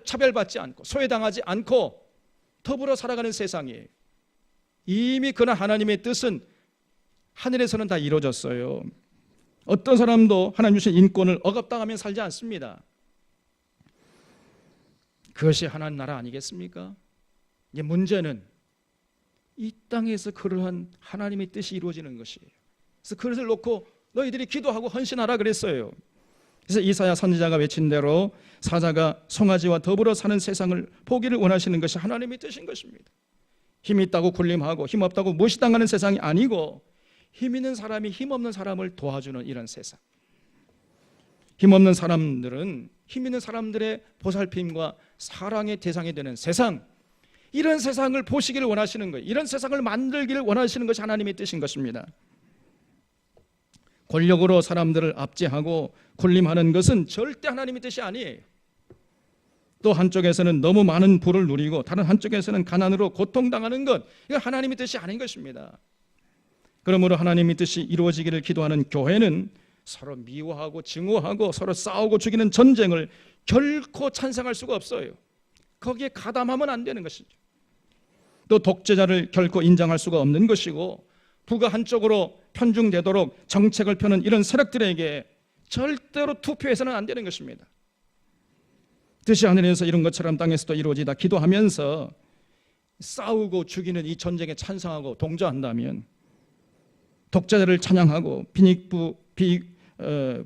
차별받지 않고, 소외당하지 않고 더불어 살아가는 세상이에요. 이미 그런 하나님의 뜻은 하늘에서는 다 이루어졌어요. 어떤 사람도 하나님 주신 인권을 억압당하며 살지 않습니다. 그것이 하나님 나라 아니겠습니까? 이제 문제는 이 땅에서 그러한 하나님의 뜻이 이루어지는 것이에요. 그래서 그것을 놓고 너희들이 기도하고 헌신하라 그랬어요. 그래서 이사야 선지자가 외친 대로 사자가 송아지와 더불어 사는 세상을 보기를 원하시는 것이 하나님의 뜻인 것입니다. 힘 있다고 군림하고 힘 없다고 무시당하는 세상이 아니고, 힘 있는 사람이 힘 없는 사람을 도와주는 이런 세상. 힘 없는 사람들은 힘 있는 사람들의 보살핌과 사랑의 대상이 되는 세상, 이런 세상을 보시기를 원하시는 거예요. 이런 세상을 만들기를 원하시는 것이 하나님의 뜻인 것입니다. 권력으로 사람들을 압제하고 군림하는 것은 절대 하나님의 뜻이 아니에요. 또 한쪽에서는 너무 많은 부를 누리고 다른 한쪽에서는 가난으로 고통당하는 것, 이건 하나님의 뜻이 아닌 것입니다. 그러므로 하나님의 뜻이 이루어지기를 기도하는 교회는 서로 미워하고 증오하고 서로 싸우고 죽이는 전쟁을 결코 찬성할 수가 없어요. 거기에 가담하면 안 되는 것이죠. 또 독재자를 결코 인정할 수가 없는 것이고, 부가 한쪽으로 편중되도록 정책을 펴는 이런 세력들에게 절대로 투표해서는 안 되는 것입니다. 뜻이 하늘에서 이룬 것처럼 땅에서도 이루어지다 기도하면서 싸우고 죽이는 이 전쟁에 찬성하고 동조한다면, 독재자를 찬양하고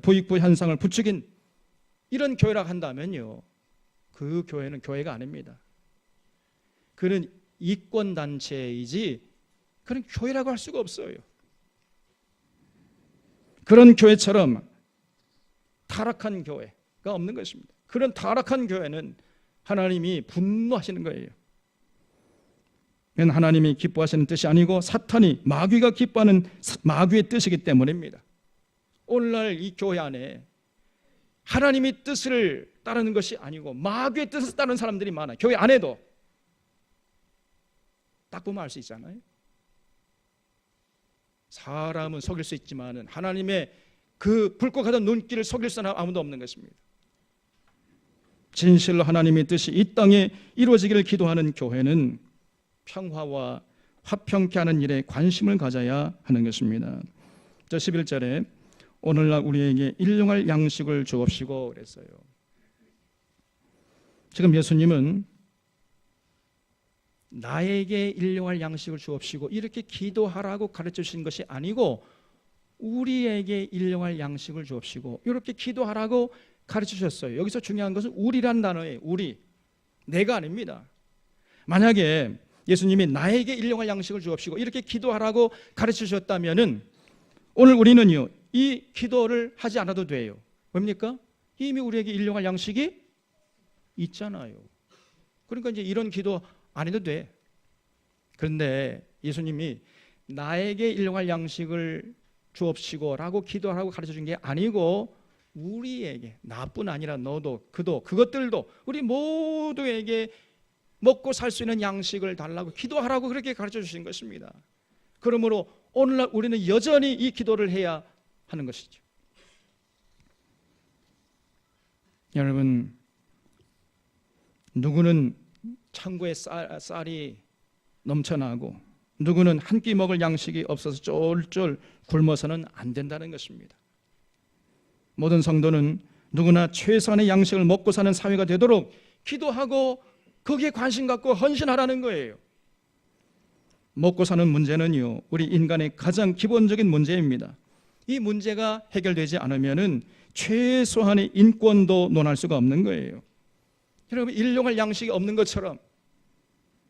부익부 현상을 부추긴 이런 교회라고 한다면요, 그 교회는 교회가 아닙니다. 그는 이권단체이지 그런 교회라고 할 수가 없어요. 그런 교회처럼 타락한 교회가 없는 것입니다. 그런 타락한 교회는 하나님이 분노하시는 거예요. 그건 하나님이 기뻐하시는 뜻이 아니고 사탄이, 마귀가 기뻐하는 마귀의 뜻이기 때문입니다. 오늘날 이 교회 안에 하나님의 뜻을 따르는 것이 아니고 마귀의 뜻을 따르는 사람들이 많아요. 교회 안에도. 딱 보면 알 수 있잖아요. 사람은 속일 수 있지만 하나님의 그 붉고 가던 눈길을 속일 사람 아무도 없는 것입니다. 진실로 하나님의 뜻이 이 땅에 이루어지기를 기도하는 교회는 평화와 화평케 하는 일에 관심을 가져야 하는 것입니다. 11절에 오늘날 우리에게 일용할 양식을 주옵시고 그랬어요. 지금 예수님은 나에게 일용할 양식을 주옵시고 이렇게 기도하라고 가르쳐 주신 것이 아니고 우리에게 일용할 양식을 주옵시고 이렇게 기도하라고 가르쳐 주셨어요. 여기서 중요한 것은 우리란 단어예요. 우리, 내가 아닙니다. 만약에 예수님이 나에게 일용할 양식을 주옵시고 이렇게 기도하라고 가르쳐 주셨다면은 오늘 우리는요 이 기도를 하지 않아도 돼요. 뭡니까? 이미 우리에게 일용할 양식이 있잖아요. 그러니까 이제 이런 기도 안 해도 돼. 그런데 예수님이 나에게 일용할 양식을 주옵시고 라고 기도하라고 가르쳐 준 게 아니고 우리에게, 나뿐 아니라 너도 그도 그것들도 우리 모두에게 먹고 살 수 있는 양식을 달라고 기도하라고 그렇게 가르쳐 주신 것입니다. 그러므로 오늘날 우리는 여전히 이 기도를 해야 하는 것이죠. 여러분, 누구는 창고에 쌀이 넘쳐나고 누구는 한 끼 먹을 양식이 없어서 쫄쫄 굶어서는 안 된다는 것입니다. 모든 성도는 누구나 최소한의 양식을 먹고 사는 사회가 되도록 기도하고 거기에 관심 갖고 헌신하라는 거예요. 먹고 사는 문제는요 우리 인간의 가장 기본적인 문제입니다. 이 문제가 해결되지 않으면은 최소한의 인권도 논할 수가 없는 거예요. 여러분, 일용할 양식이 없는 것처럼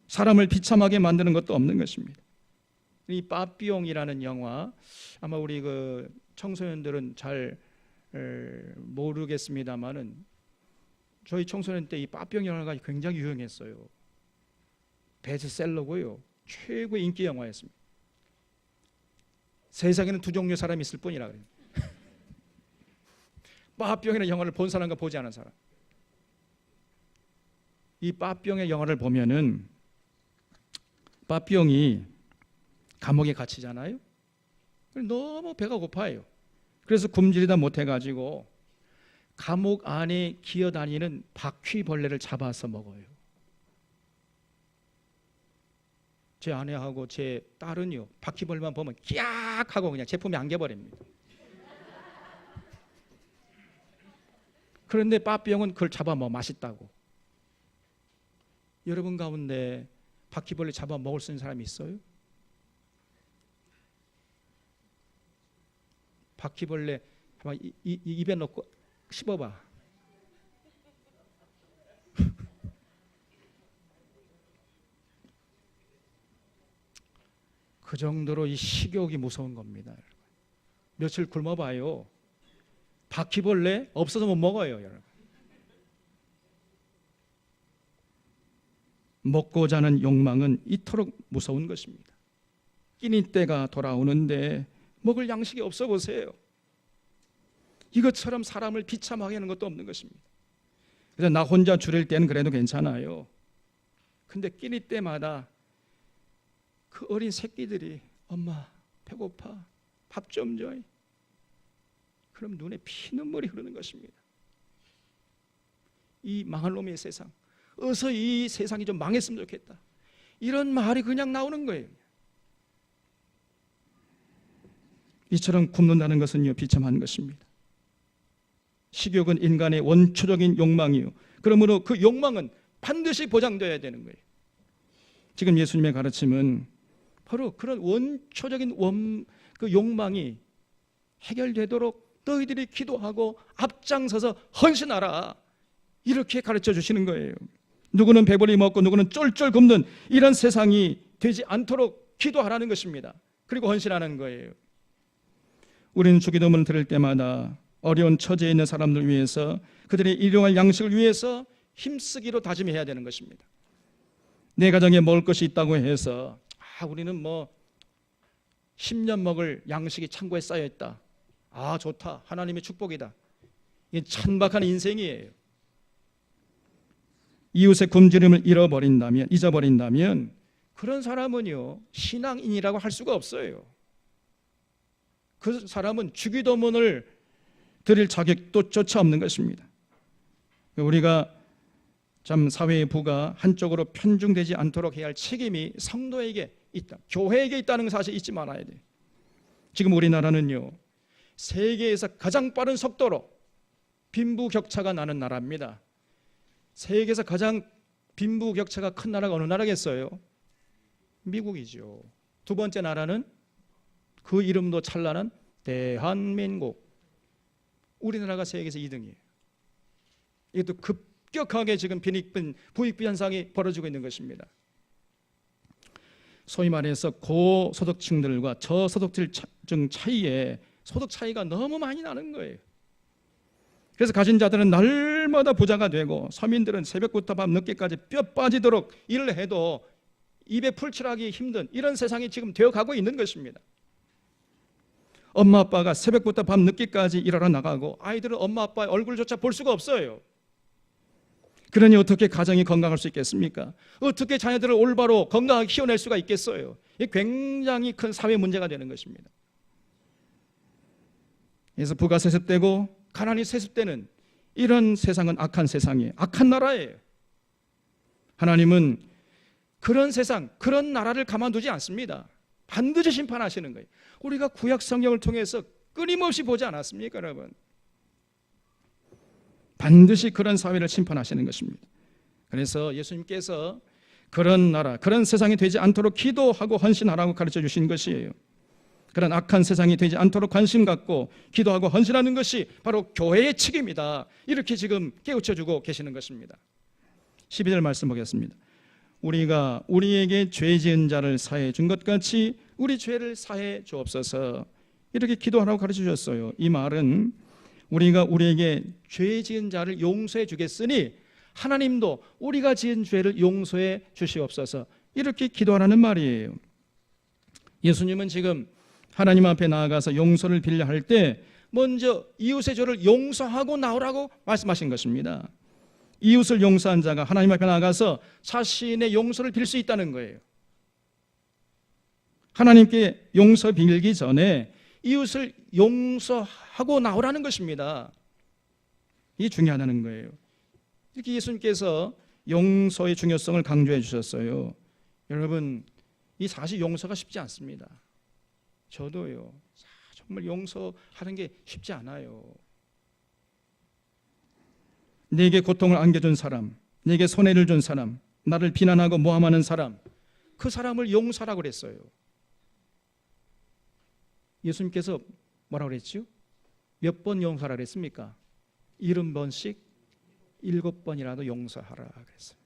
사람을 비참하게 만드는 것도 없는 것입니다. 이 빠삐용이라는 영화, 아마 우리 그 청소년들은 잘 모르겠습니다만은 저희 청소년 때 이 빠삐용 영화가 굉장히 유행했어요. 베스트셀러고요. 최고의 인기 영화였습니다. 세상에는 두 종류의 사람이 있을 뿐이라 그래요. 빠삐용이라는 영화를 본 사람과 보지 않은 사람. 이 빠삐용의 영화를 보면은 빠삐용이 감옥에 갇히잖아요. 너무 배가 고파요. 그래서 굶주리다 못해가지고 감옥 안에 기어다니는 바퀴벌레를 잡아서 먹어요. 제 아내하고 제 딸은요 바퀴벌레만 보면 끼악 하고 그냥 제품이 안겨버립니다. 그런데 빠삐용은 그걸 잡아먹어 맛있다고. 여러분 가운데 바퀴벌레 잡아 먹을 수 있는 사람이 있어요? 바퀴벌레 한번 입에 넣고 씹어봐. 그 정도로 이 식욕이 무서운 겁니다. 며칠 굶어봐요. 바퀴벌레 없어서 못 먹어요, 여러분. 먹고자 하는 욕망은 이토록 무서운 것입니다. 끼니 때가 돌아오는데 먹을 양식이 없어 보세요. 이것처럼 사람을 비참하게 하는 것도 없는 것입니다. 그래서 나 혼자 줄일 때는 그래도 괜찮아요. 근데 끼니 때마다 그 어린 새끼들이 엄마 배고파 밥 좀 줘. 그럼 눈에 피눈물이 흐르는 것입니다. 이 망할 놈의 세상, 어서 이 세상이 좀 망했으면 좋겠다, 이런 말이 그냥 나오는 거예요. 이처럼 굶는다는 것은요 비참한 것입니다. 식욕은 인간의 원초적인 욕망이요, 그러므로 그 욕망은 반드시 보장되어야 되는 거예요. 지금 예수님의 가르침은 바로 그런 원초적인 그 욕망이 해결되도록 너희들이 기도하고 앞장서서 헌신하라, 이렇게 가르쳐 주시는 거예요. 누구는 배불리 먹고 누구는 쫄쫄 굶는 이런 세상이 되지 않도록 기도하라는 것입니다. 그리고 헌신하는 거예요. 우리는 주기도문을 들을 때마다 어려운 처지에 있는 사람들 위해서, 그들의 일용할 양식을 위해서 힘쓰기로 다짐해야 되는 것입니다. 내 가정에 먹을 것이 있다고 해서 우리는 뭐 10년 먹을 양식이 창고에 쌓여 있다, 좋다, 하나님의 축복이다, 이게 천박한 인생이에요. 이웃의 굶주림을 잊어버린다면 그런 사람은요 신앙인이라고 할 수가 없어요. 그 사람은 주기도문을 드릴 자격도 조차 없는 것입니다. 우리가 참 사회의 부가 한쪽으로 편중되지 않도록 해야 할 책임이 성도에게 있다, 교회에게 있다는 사실 잊지 말아야 돼요. 지금 우리나라는요, 세계에서 가장 빠른 속도로 빈부격차가 나는 나라입니다. 세계에서 가장 빈부격차가 큰 나라가 어느 나라겠어요? 미국이죠. 두 번째 나라는 그 이름도 찬란한 대한민국. 우리나라가 세계에서 2등이에요. 이것도 급격하게 지금 부익부 현상이 벌어지고 있는 것입니다. 소위 말해서 고소득층들과 저소득층 차이에 소득 차이가 너무 많이 나는 거예요. 그래서 가진 자들은 날마다 부자가 되고 서민들은 새벽부터 밤 늦게까지 뼈 빠지도록 일을 해도 입에 풀칠하기 힘든 이런 세상이 지금 되어가고 있는 것입니다. 엄마 아빠가 새벽부터 밤 늦게까지 일하러 나가고 아이들은 엄마 아빠의 얼굴조차 볼 수가 없어요. 그러니 어떻게 가정이 건강할 수 있겠습니까? 어떻게 자녀들을 올바로 건강하게 키워낼 수가 있겠어요? 이게 굉장히 큰 사회 문제가 되는 것입니다. 그래서 부가 세습되고 가난이 세습되는 이런 세상은 악한 세상이에요. 악한 나라예요. 하나님은 그런 세상, 그런 나라를 가만두지 않습니다. 반드시 심판하시는 거예요. 우리가 구약 성경을 통해서 끊임없이 보지 않았습니까, 여러분? 반드시 그런 사회를 심판하시는 것입니다. 그래서 예수님께서 그런 나라, 그런 세상이 되지 않도록 기도하고 헌신하라고 가르쳐 주신 것이에요. 그런 악한 세상이 되지 않도록 관심 갖고 기도하고 헌신하는 것이 바로 교회의 책임이다. 이렇게 지금 깨우쳐주고 계시는 것입니다. 12절 말씀 보겠습니다. 우리가 우리에게 죄 지은 자를 사해 준 것 같이 우리 죄를 사해 주옵소서. 이렇게 기도하라고 가르쳐 주셨어요. 이 말은 우리가 우리에게 죄 지은 자를 용서해 주겠으니 하나님도 우리가 지은 죄를 용서해 주시옵소서. 이렇게 기도하라는 말이에요. 예수님은 지금 하나님 앞에 나아가서 용서를 빌려 할 때 먼저 이웃의 죄를 용서하고 나오라고 말씀하신 것입니다. 이웃을 용서한 자가 하나님 앞에 나아가서 자신의 용서를 빌 수 있다는 거예요. 하나님께 용서 빌기 전에 이웃을 용서하고 나오라는 것입니다. 이게 중요하다는 거예요. 이렇게 예수님께서 용서의 중요성을 강조해 주셨어요. 여러분, 이 사실 용서가 쉽지 않습니다. 저도요, 정말 용서하는 게 쉽지 않아요. 내게 고통을 안겨준 사람, 내게 손해를 준 사람, 나를 비난하고 모함하는 사람, 그 사람을 용서하라고 그랬어요. 예수님께서 뭐라고 그랬죠? 몇 번 용서하라 그랬습니까? 70번씩 7번이라도 용서하라 그랬어요.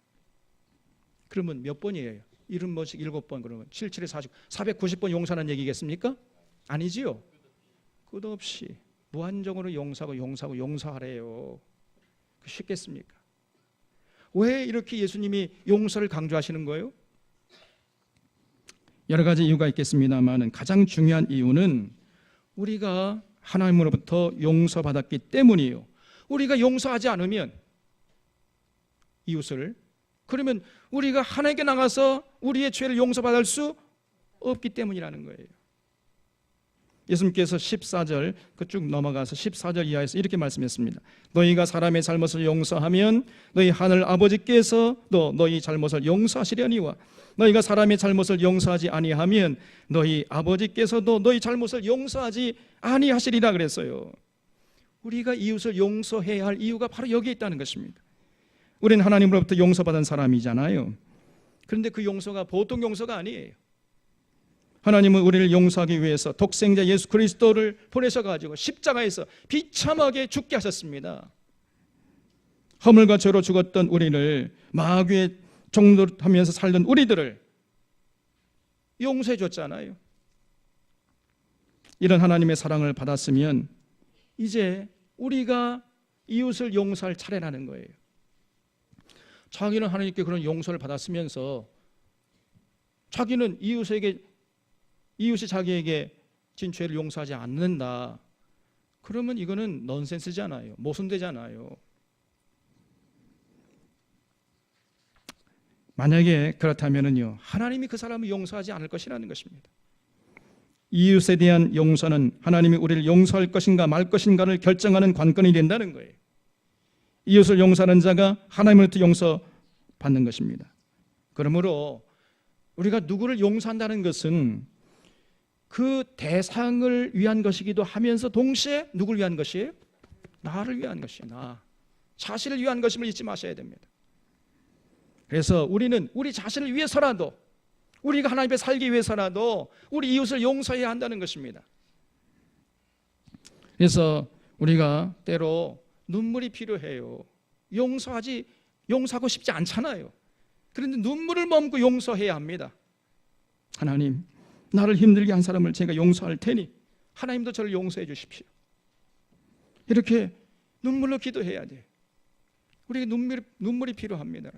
그러면 몇 번이에요? 70번씩 7번, 그러면 77에 40, 490번 용서하는 얘기겠습니까? 아니지요. 끝없이 무한정으로 용서하래요. 쉽겠습니까? 왜 이렇게 예수님이 용서를 강조하시는 거예요? 여러 가지 이유가 있겠습니다만 가장 중요한 이유는 우리가 하나님으로부터 용서받았기 때문이에요. 우리가 용서하지 않으면 이웃을, 그러면 우리가 하나님께 나가서 우리의 죄를 용서받을 수 없기 때문이라는 거예요. 예수님께서 14절 쭉 넘어가서 14절 이하에서 이렇게 말씀했습니다. 너희가 사람의 잘못을 용서하면 너희 하늘 아버지께서도 너희 잘못을 용서하시려니와 너희가 사람의 잘못을 용서하지 아니하면 너희 아버지께서도 너희 잘못을 용서하지 아니하시리라 그랬어요. 우리가 이웃을 용서해야 할 이유가 바로 여기에 있다는 것입니다. 우리는 하나님으로부터 용서받은 사람이잖아요. 그런데 그 용서가 보통 용서가 아니에요. 하나님은 우리를 용서하기 위해서 독생자 예수 그리스도를 보내셔가지고 십자가에서 비참하게 죽게 하셨습니다. 허물과 죄로 죽었던 우리를, 마귀의 종노릇하면서 살던 우리들을 용서해 줬잖아요. 이런 하나님의 사랑을 받았으면 이제 우리가 이웃을 용서할 차례라는 거예요. 자기는 하나님께 그런 용서를 받았으면서 자기는 이웃이 자기에게 진 죄를 용서하지 않는다. 그러면 이거는 넌센스잖아요. 모순되잖아요. 만약에 그렇다면요, 하나님이 그 사람을 용서하지 않을 것이라는 것입니다. 이웃에 대한 용서는 하나님이 우리를 용서할 것인가 말 것인가를 결정하는 관건이 된다는 거예요. 이웃을 용서하는 자가 하나님으로부터 받는 것입니다. 그러므로 우리가 누구를 용서한다는 것은 그 대상을 위한 것이기도 하면서 동시에 누굴 위한 것이에요? 나를 위한 것이에요. 나 자신을 위한 것임을 잊지 마셔야 됩니다. 그래서 우리는 우리 자신을 위해서라도, 우리가 하나님 앞에 살기 위해서라도 우리 이웃을 용서해야 한다는 것입니다. 그래서 우리가 때로 눈물이 필요해요. 용서하고 싶지 않잖아요. 그런데 눈물을 머금고 용서해야 합니다. 하나님, 나를 힘들게 한 사람을 제가 용서할 테니 하나님도 저를 용서해 주십시오. 이렇게 눈물로 기도해야 돼요. 우리에게 눈물이 필요합니다.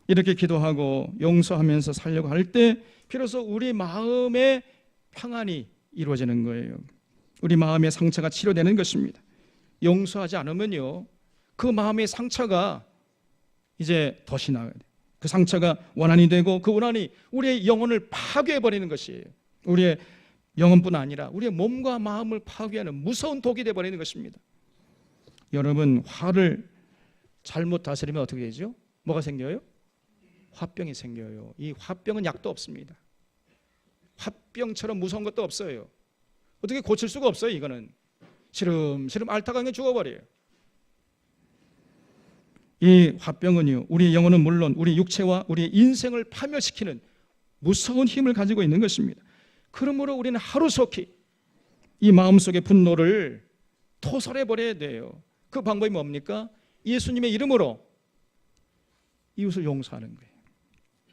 이렇게 기도하고 용서하면서 살려고 할 때 비로소 우리 마음의 평안이 이루어지는 거예요. 우리 마음의 상처가 치료되는 것입니다. 용서하지 않으면요, 그 마음의 상처가 이제 덫이 나가야 돼요. 그 상처가 원한이 되고 그 원한이 우리의 영혼을 파괴해버리는 것이에요. 우리의 영혼뿐 아니라 우리의 몸과 마음을 파괴하는 무서운 독이 되어버리는 것입니다. 여러분, 화를 잘못 다스리면 어떻게 되죠? 뭐가 생겨요? 화병이 생겨요. 이 화병은 약도 없습니다. 화병처럼 무서운 것도 없어요. 어떻게 고칠 수가 없어요. 이거는 시름시름 앓다가 그냥 죽어버려요. 이 화병은요, 우리 영혼은 물론 우리 육체와 우리 인생을 파멸시키는 무서운 힘을 가지고 있는 것입니다. 그러므로 우리는 하루속히 이 마음속의 분노를 토설해버려야 돼요. 그 방법이 뭡니까? 예수님의 이름으로 이웃을 용서하는 거예요.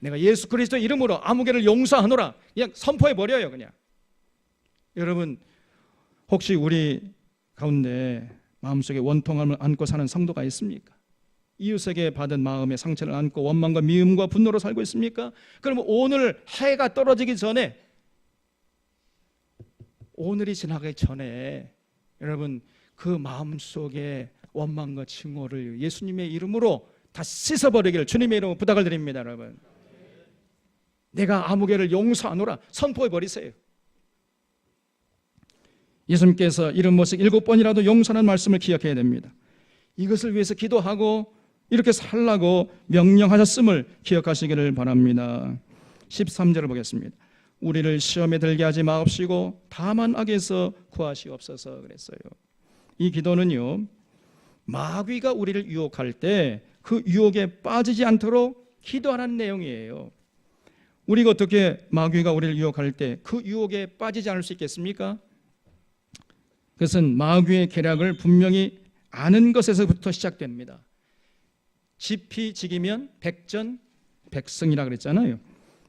내가 예수 그리스도의 이름으로 아무개를 용서하노라, 그냥 선포해버려요. 그냥. 여러분, 혹시 우리 가운데 마음속에 원통함을 안고 사는 성도가 있습니까? 이웃에게 받은 마음의 상처를 안고 원망과 미움과 분노로 살고 있습니까? 그러면 오늘 해가 떨어지기 전에, 오늘이 지나가기 전에 여러분 그 마음속에 원망과 증오를 예수님의 이름으로 다 씻어버리기를 주님의 이름으로 부탁을 드립니다. 여러분, 내가 아무개를 용서하노라 선포해버리세요. 예수님께서 이런 모습 7번이라도 용서하는 말씀을 기억해야 됩니다. 이것을 위해서 기도하고 이렇게 살라고 명령하셨음을 기억하시기를 바랍니다. 13절을 보겠습니다. 우리를 시험에 들게 하지 마옵시고 다만 악에서 구하시옵소서 그랬어요. 이 기도는요, 마귀가 우리를 유혹할 때 그 유혹에 빠지지 않도록 기도하는 내용이에요. 우리가 어떻게 마귀가 우리를 유혹할 때 그 유혹에 빠지지 않을 수 있겠습니까? 그것은 마귀의 계략을 분명히 아는 것에서부터 시작됩니다. 지피지기면 백전백승이라 그랬잖아요.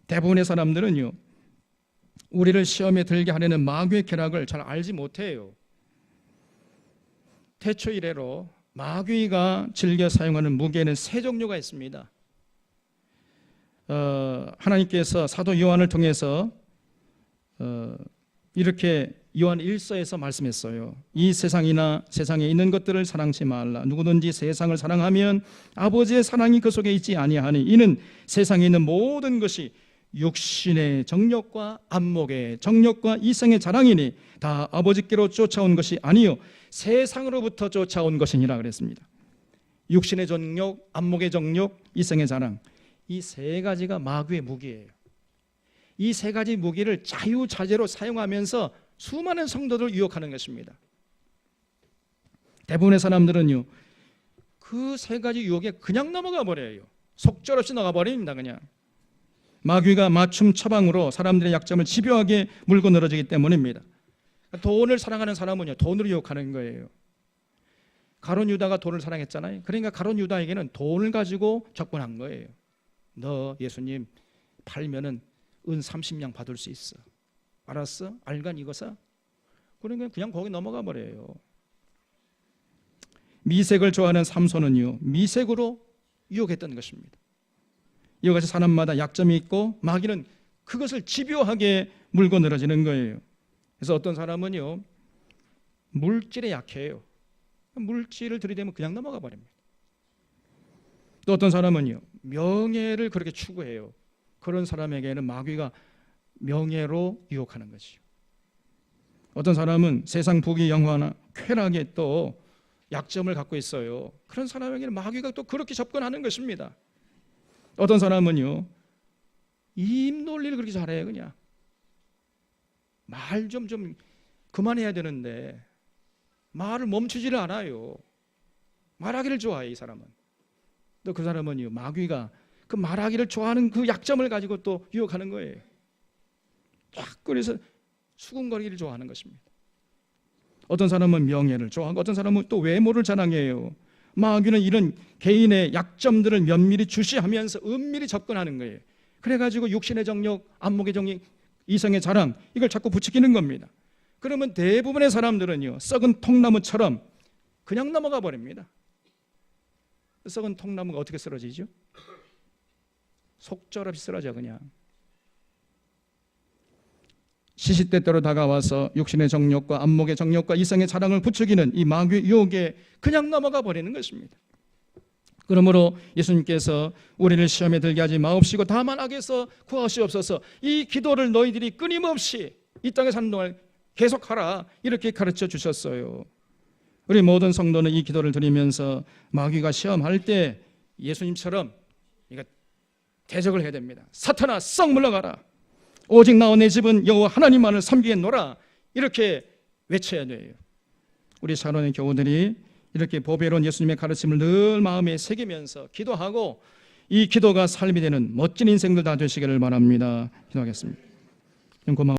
대부분의 사람들은요, 우리를 시험에 들게 하려는 마귀의 계략을 잘 알지 못해요. 태초 이래로 마귀가 즐겨 사용하는 무기에는 세 종류가 있습니다. 하나님께서 사도 요한을 통해서 이렇게 요한 1서에서 말씀했어요. 이 세상이나 세상에 있는 것들을 사랑치 말라. 누구든지 세상을 사랑하면 아버지의 사랑이 그 속에 있지 아니하니 이는 세상에 있는 모든 것이 육신의 정욕과 안목의 정욕과 이생의 자랑이니 다 아버지께로 쫓아온 것이 아니요 세상으로부터 쫓아온 것이니라 그랬습니다. 육신의 정욕, 안목의 정욕, 이생의 자랑, 이 세 가지가 마귀의 무기예요. 이 세 가지 무기를 자유자재로 사용하면서 수많은 성도들을 유혹하는 것입니다. 대부분의 사람들은요, 그 세 가지 유혹에 그냥 넘어가 버려요. 속절없이 나가 버립니다. 그냥 마귀가 맞춤 처방으로 사람들의 약점을 집요하게 물고 늘어지기 때문입니다. 돈을 사랑하는 사람은요, 돈으로 유혹하는 거예요. 가룟 유다가 돈을 사랑했잖아요. 그러니까 가룟 유다에게는 돈을 가지고 접근한 거예요. 너 예수님 팔면은 은 30냥 받을 수 있어. 알았어? 알간 이거 사? 그러니까 그냥 거기 넘어가 버려요. 미색을 좋아하는 삼손은요, 미색으로 유혹했던 것입니다. 이와 같이 사람마다 약점이 있고 마귀는 그것을 집요하게 물고 늘어지는 거예요. 그래서 어떤 사람은요, 물질에 약해요. 물질을 들이대면 그냥 넘어가 버립니다. 또 어떤 사람은요, 명예를 그렇게 추구해요. 그런 사람에게는 마귀가 명예로 유혹하는 것이죠. 어떤 사람은 세상 부귀 영화나 쾌락에 또 약점을 갖고 있어요. 그런 사람에게는 마귀가 또 그렇게 접근하는 것입니다. 어떤 사람은요, 입 논리를 그렇게 잘해요. 그냥 말 좀 그만해야 되는데 말을 멈추지를 않아요. 말하기를 좋아해, 이 사람은. 또 그 사람은요, 마귀가 그 말하기를 좋아하는 그 약점을 가지고 또 유혹하는 거예요. 그래서 수군거리기를 좋아하는 것입니다. 어떤 사람은 명예를 좋아하고 어떤 사람은 또 외모를 자랑해요. 마귀는 이런 개인의 약점들을 면밀히 주시하면서 은밀히 접근하는 거예요. 그래가지고 육신의 정욕, 안목의 정욕, 이성의 자랑, 이걸 자꾸 부추기는 겁니다. 그러면 대부분의 사람들은요, 썩은 통나무처럼 그냥 넘어가 버립니다. 썩은 통나무가 어떻게 쓰러지죠? 속절없이 쓰러져. 그냥 시시때때로 다가와서 육신의 정욕과 안목의 정욕과 이성의 자랑을 부추기는 이 마귀 유혹에 그냥 넘어가 버리는 것입니다. 그러므로 예수님께서 우리를 시험에 들게 하지 마옵시고 다만 악에서 구하시옵소서, 이 기도를 너희들이 끊임없이 이 땅에 사는 동안 계속하라, 이렇게 가르쳐 주셨어요. 우리 모든 성도는 이 기도를 드리면서 마귀가 시험할 때 예수님처럼 이거 대적을 해야 됩니다. 사탄아, 썩 물러가라. 오직 나와 내 집은 여호와 하나님만을 섬기겠노라, 이렇게 외쳐야 돼요. 우리 샤론의 교우들이 이렇게 보배로운 예수님의 가르침을 늘 마음에 새기면서 기도하고 이 기도가 삶이 되는 멋진 인생들 다 되시기를 바랍니다. 기도하겠습니다. 고마워.